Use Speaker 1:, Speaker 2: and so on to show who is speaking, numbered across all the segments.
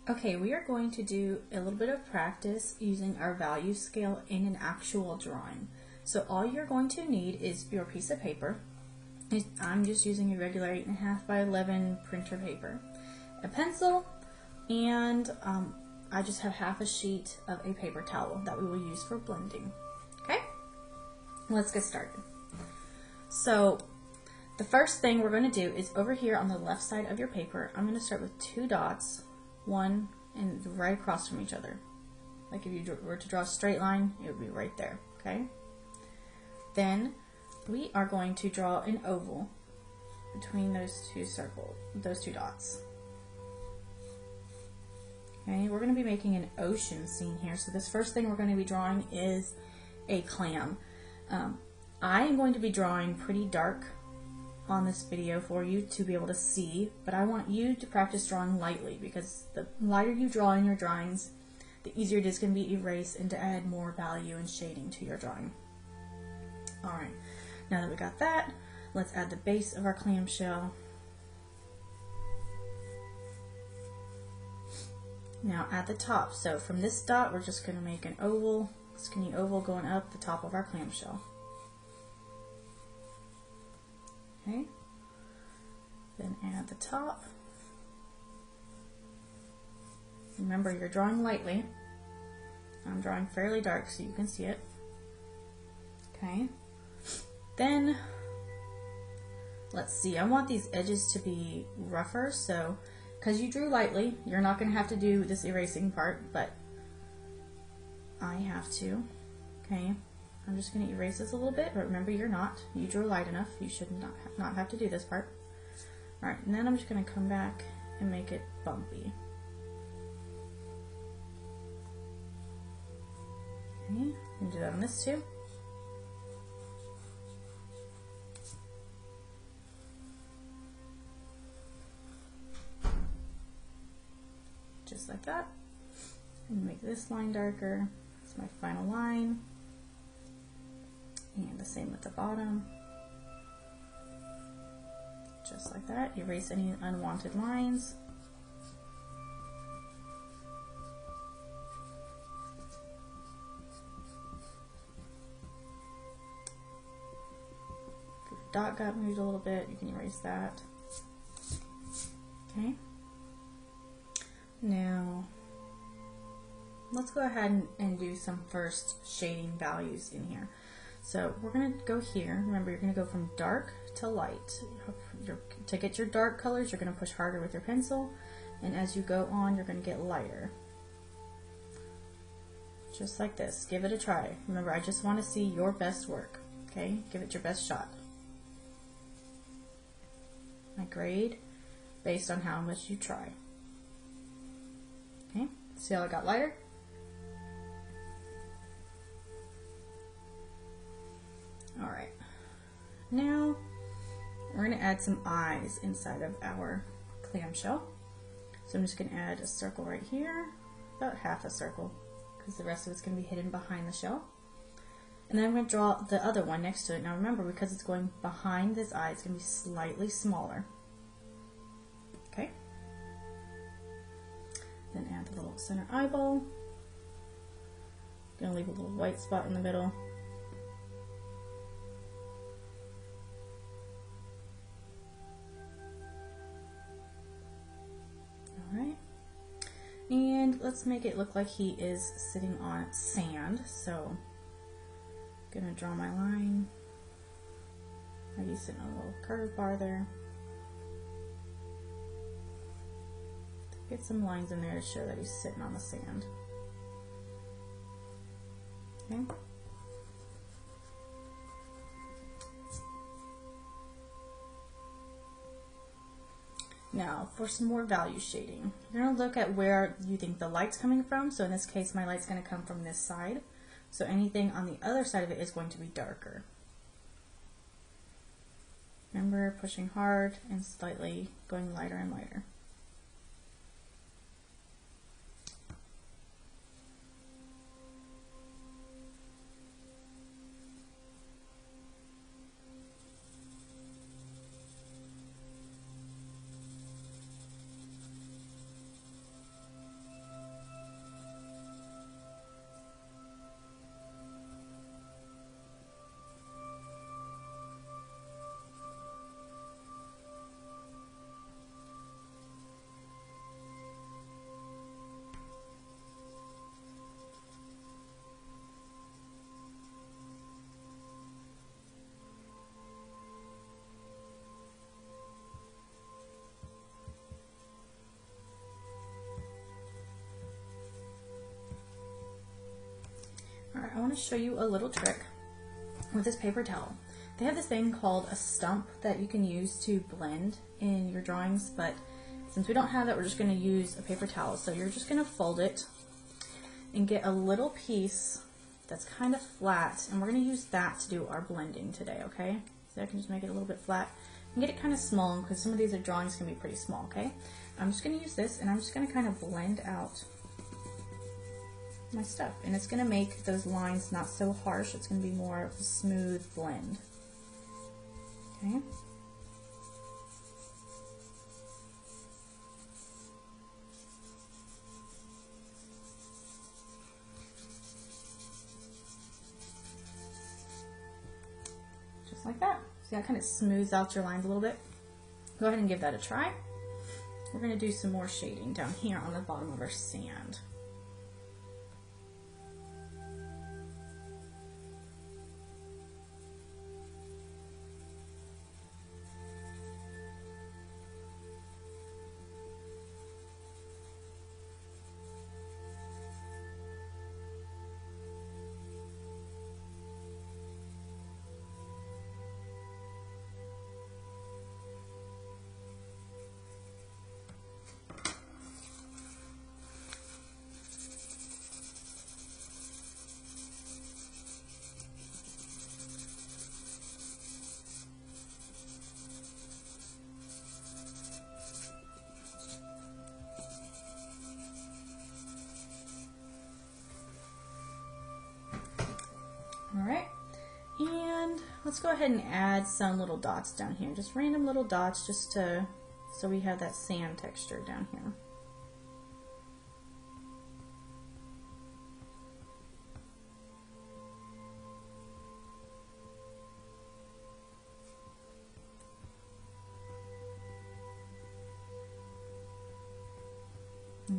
Speaker 1: Okay, we are going to do a little bit of practice using our value scale in an actual drawing. So all you're going to need is your piece of paper. I'm just using a regular 8.5 by 11 printer paper, a pencil, and I just have half a sheet of a paper towel that we will use for blending. Okay, let's get started. So the first thing we're going to do is over here on the left side of your paper, I'm going to start with 2 dots, one and right across from each other. Like if you were to draw a straight line, it would be right there, okay? Then we are going to draw an oval between those 2 circles, those 2 dots. Okay, we're going to be making an ocean scene here. So this first thing we're going to be drawing is a clam. I am going to be drawing pretty dark on this video for you to be able to see, but I want you to practice drawing lightly, because the lighter you draw in your drawings, the easier it is going to be to erase and to add more value and shading to your drawing. Alright, now that we got that, let's add the base of our clamshell. Now at the top, so from this dot we're just going to make an oval, skinny oval going up the top of our clamshell. Okay, then add the top. Remember, you're drawing lightly. I'm drawing fairly dark so you can see it. Okay, then let's see, I want these edges to be rougher, so because you drew lightly, you're not going to have to do this erasing part, but I have to. Okay, I'm just going to erase this a little bit, but remember, you're not. You drew light enough. You should not have to do this part. Alright, and then I'm just going to come back and make it bumpy. Okay, and do that on this too. Just like that. And make this line darker. It's my final line. And the same with the bottom. Just like that. Erase any unwanted lines. If your dot got moved a little bit, you can erase that. Okay. Now, let's go ahead and do some first shading values in here. So we're going to go here. Remember, you're going to go from dark to light. To get your dark colors, you're going to push harder with your pencil, and as you go on, you're going to get lighter. Just like this. Give it a try. Remember, I just want to see your best work. Okay? Give it your best shot. I grade based on how much you try. Okay? See how it got lighter? Alright, now we're going to add some eyes inside of our clamshell. So I'm just going to add a circle right here, about half a circle, because the rest of it's going to be hidden behind the shell. And then I'm going to draw the other one next to it. Now remember, because it's going behind this eye, it's going to be slightly smaller. Okay? Then add the little center eyeball. Going to leave a little white spot in the middle. Alright, and let's make it look like he is sitting on sand. So I'm going to draw my line. Maybe sitting on a little curved bar there. Get some lines in there to show that he's sitting on the sand. Okay. Now, for some more value shading, you're going to look at where you think the light's coming from. So in this case, my light's going to come from this side. So anything on the other side of it is going to be darker. Remember, pushing hard and slightly going lighter and lighter. want to show you a little trick with this paper towel. They have this thing called a stump that you can use to blend in your drawings, but since we don't have that, we're just going to use a paper towel. So you're just going to fold it and get a little piece that's kind of flat, and we're going to use that to do our blending today, okay? So I can just make it a little bit flat and get it kind of small, because some of these drawings can be pretty small, okay? I'm just going to use this, and I'm just going to kind of blend out my stuff, and it's going to make those lines not so harsh. It's going to be more of a smooth blend, okay? Just like that. See, that kind of smooths out your lines a little bit. Go ahead and give that a try. We're going to do some more shading down here on the bottom of our sand. Alright, and let's go ahead and add some little dots down here, just random little dots, just to, so we have that sand texture down here.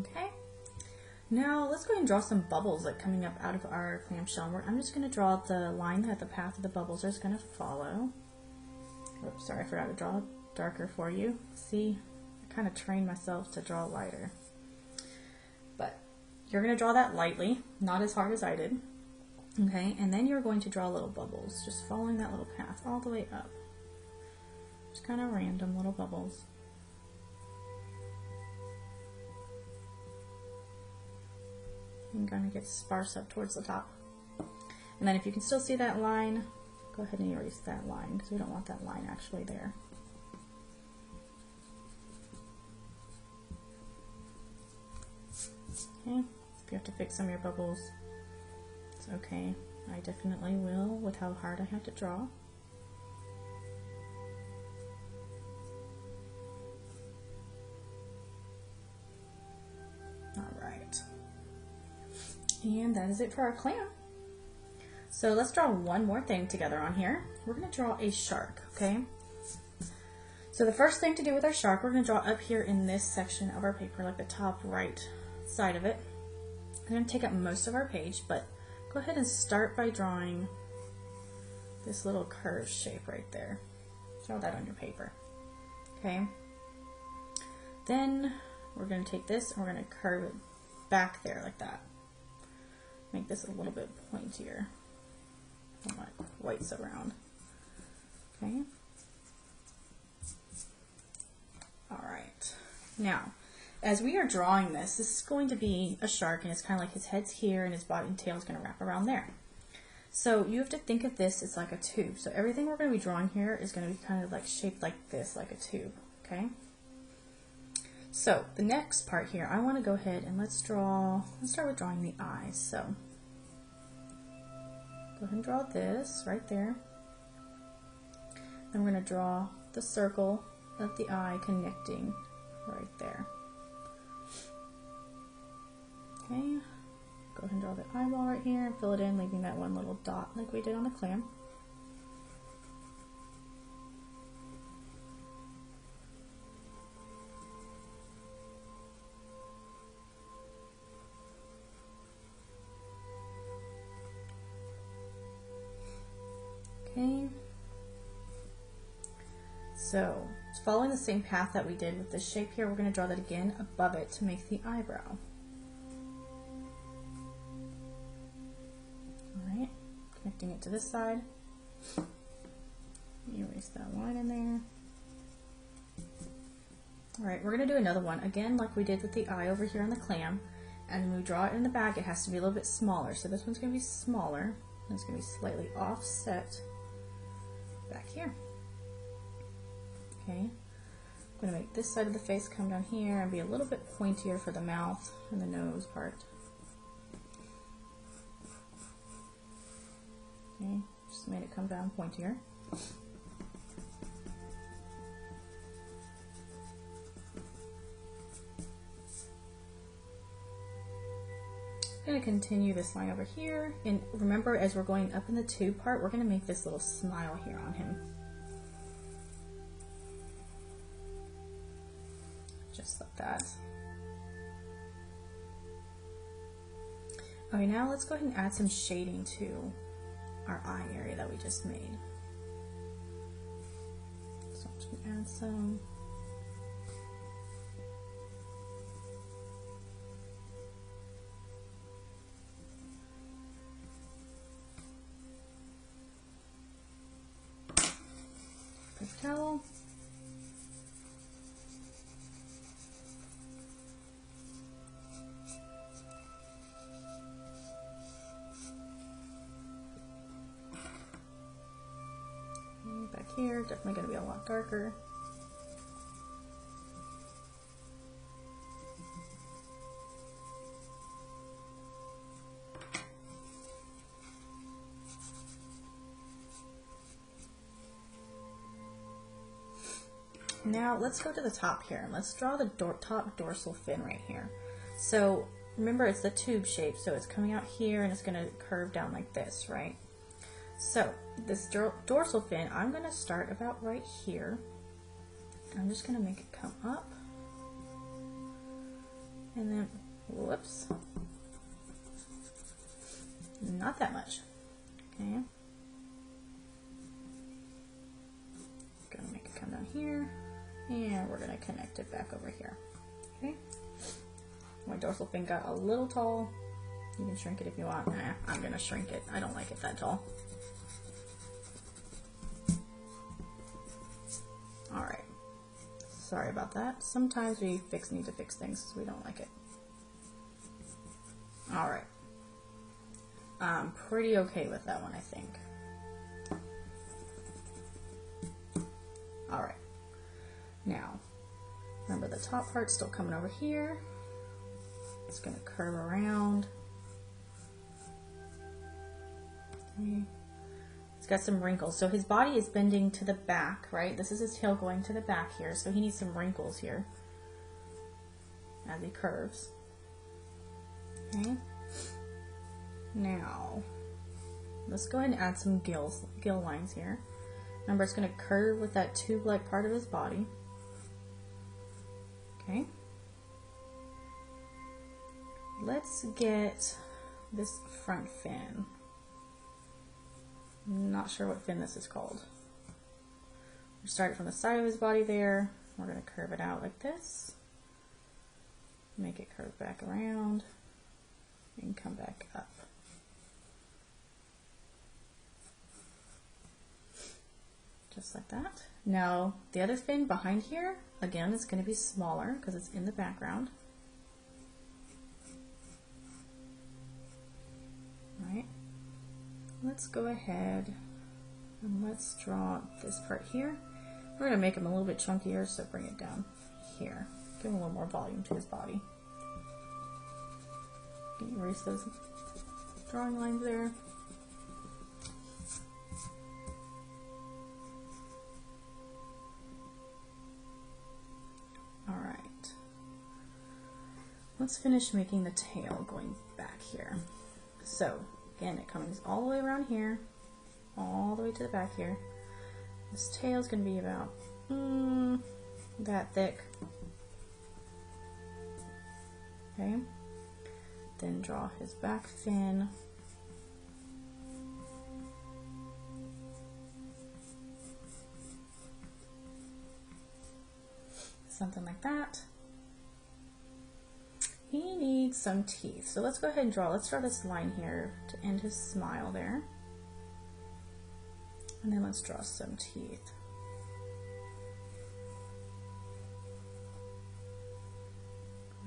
Speaker 1: Okay. Now let's go ahead and draw some bubbles like coming up out of our clamshell. I'm just going to draw the line that the path of the bubbles is going to follow. Oops, sorry, I forgot to draw it darker for you. See, I kind of trained myself to draw lighter. But you're going to draw that lightly, not as hard as I did. Okay, and then you're going to draw little bubbles, just following that little path all the way up. Just kind of random little bubbles. I'm going to get sparse up towards the top. And then if you can still see that line, go ahead and erase that line, because we don't want that line actually there. Okay, if you have to fix some of your bubbles, it's okay. I definitely will with how hard I have to draw. Alright. And that is it for our clam. So let's draw one more thing together on here. We're going to draw a shark, okay? So the first thing to do with our shark, we're going to draw up here in this section of our paper, like the top right side of it. I'm going to take up most of our page, but go ahead and start by drawing this little curved shape right there. Draw that on your paper, okay? Then we're going to take this and we're going to curve it back there like that. Make this a little bit pointier. I want whites around. Okay. Alright. Now, as we are drawing this, this is going to be a shark, and it's kind of like his head's here and his body and tail is going to wrap around there. So you have to think of this as like a tube. So everything we're going to be drawing here is going to be kind of like shaped like this, like a tube. Okay. So the next part here, I want to go ahead and let's start with drawing the eyes. So go ahead and draw this right there. Then we're going to draw the circle of the eye connecting right there. Okay, go ahead and draw the eyeball right here and fill it in, leaving that one little dot like we did on the clam. Okay, so following the same path that we did with this shape here, we're going to draw that again above it to make the eyebrow. Alright, connecting it to this side. Erase that line in there. Alright, we're going to do another one, again like we did with the eye over here on the clam, and when we draw it in the back it has to be a little bit smaller, so this one's going to be smaller, and it's going to be slightly offset back here. Okay, I'm going to make this side of the face come down here and be a little bit pointier for the mouth and the nose part. Okay, just made it come down pointier. I'm going to continue this line over here, and remember as we're going up in the tube part, we're going to make this little smile here on him. Just like that. Okay, now let's go ahead and add some shading to our eye area that we just made. So I'm just going to add some. Paper towel. Back here, definitely going to be a lot darker. Now let's go to the top here and let's draw the top dorsal fin right here. So remember it's the tube shape, so it's coming out here and it's going to curve down like this, right? So this dorsal fin, I'm going to start about right here. I'm just going to make it come up. And then, whoops. Not that much. Okay. Going to make it come down here. And we're going to connect it back over here. Okay. My dorsal fin got a little tall. You can shrink it if you want. Nah, I'm going to shrink it. I don't like it that tall. Alright. Sorry about that. Sometimes we need to fix things because we don't like it. Alright. I'm pretty okay with that one, I think. Alright. Now, remember the top part's still coming over here. It's going to curve around. Okay. It's got some wrinkles. So his body is bending to the back, right? This is his tail going to the back here, so he needs some wrinkles here as he curves. Okay. Now, let's go ahead and add some gill lines here. Remember, it's going to curve with that tube-like part of his body. Okay. Let's get this front fin. I'm not sure what fin this is called. We started from the side of his body there. We're going to curve it out like this. Make it curve back around and come back up. Just like that. Now, the other fin behind here, again, it's going to be smaller because it's in the background. Alright. Let's go ahead and let's draw this part here. We're going to make him a little bit chunkier, so bring it down here. Give him a little more volume to his body. Can you erase those drawing lines there? Alright. Let's finish making the tail going back here. So, again, it comes all the way around here, all the way to the back here. This tail is going to be about that thick. Okay. Then draw his back fin. Something like that. He needs some teeth. So let's go ahead and draw. Let's draw this line here to end his smile there. And then let's draw some teeth.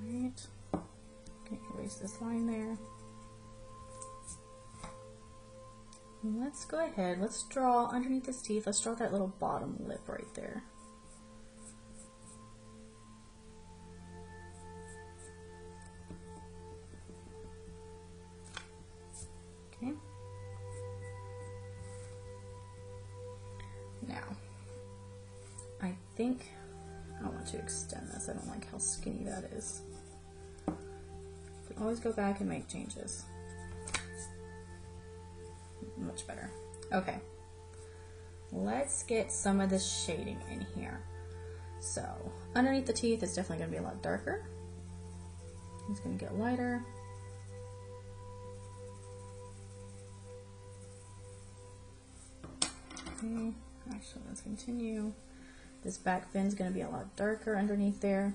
Speaker 1: Alright, okay, erase this line there. And let's go ahead, let's draw underneath his teeth, let's draw that little bottom lip right there. Okay. Now, I think I want to extend this. I don't like how skinny that is. You can always go back and make changes. Much better. Okay. Let's get some of the shading in here. So, underneath the teeth, it's definitely going to be a lot darker. It's going to get lighter. Okay. Actually, let's continue. This back fin's going to be a lot darker underneath there.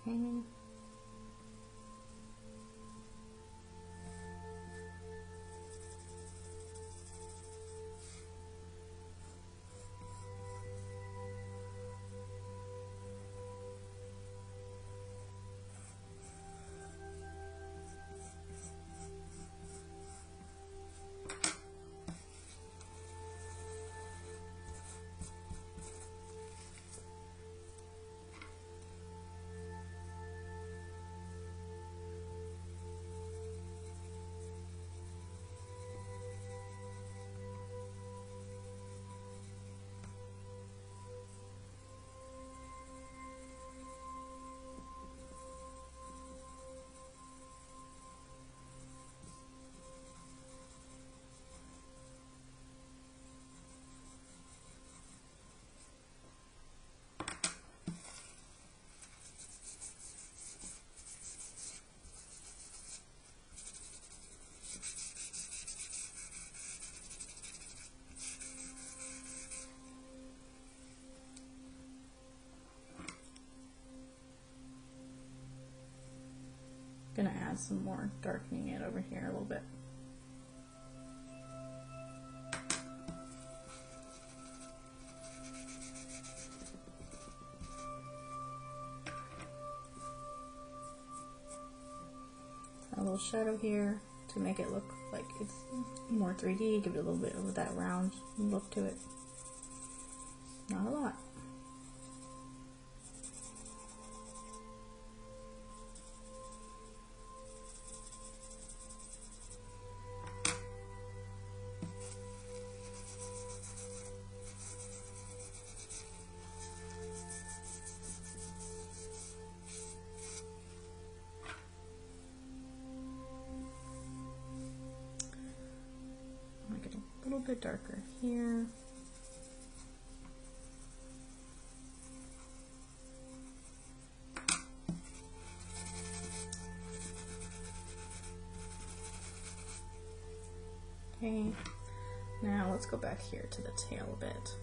Speaker 1: Okay. Gonna add some more darkening it over here a little bit. A little shadow here to make it look like it's more 3D, give it a little bit of that round look to it. Not a lot. A little bit darker here. Okay, now let's go back here to the tail a bit.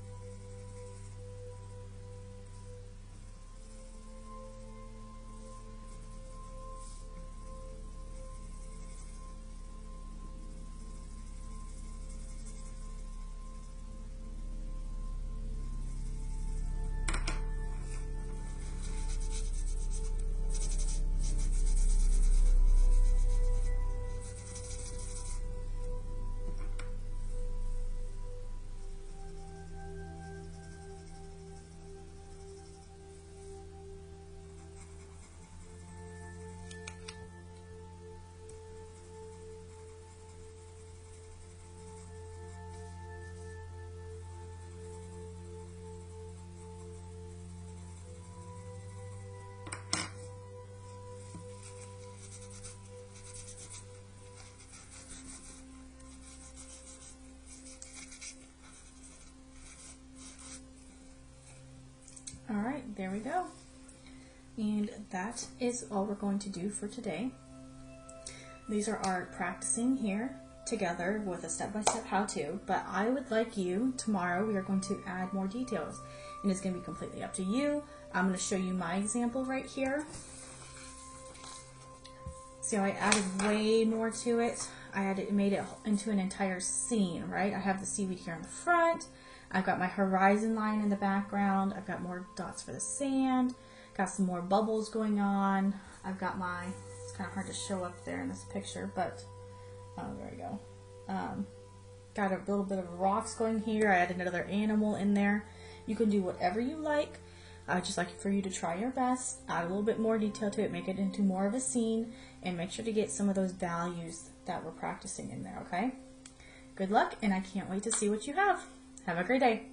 Speaker 1: There we go. And that is all we're going to do for today. These are our practicing here together with a step-by-step how-to, but I would like you, tomorrow we are going to add more details, and it's going to be completely up to you. I'm going to show you my example right here. See how I added way more to it? Made it into an entire scene, right? I have the seaweed here in the front. I've got my horizon line in the background. I've got more dots for the sand. Got some more bubbles going on. I've got my, it's kind of hard to show up there in this picture, but there we go. Got a little bit of rocks going here. I added another animal in there. You can do whatever you like. I just like for you to try your best, add a little bit more detail to it, make it into more of a scene, and make sure to get some of those values that we're practicing in there, okay? Good luck, and I can't wait to see what you have. Have a great day.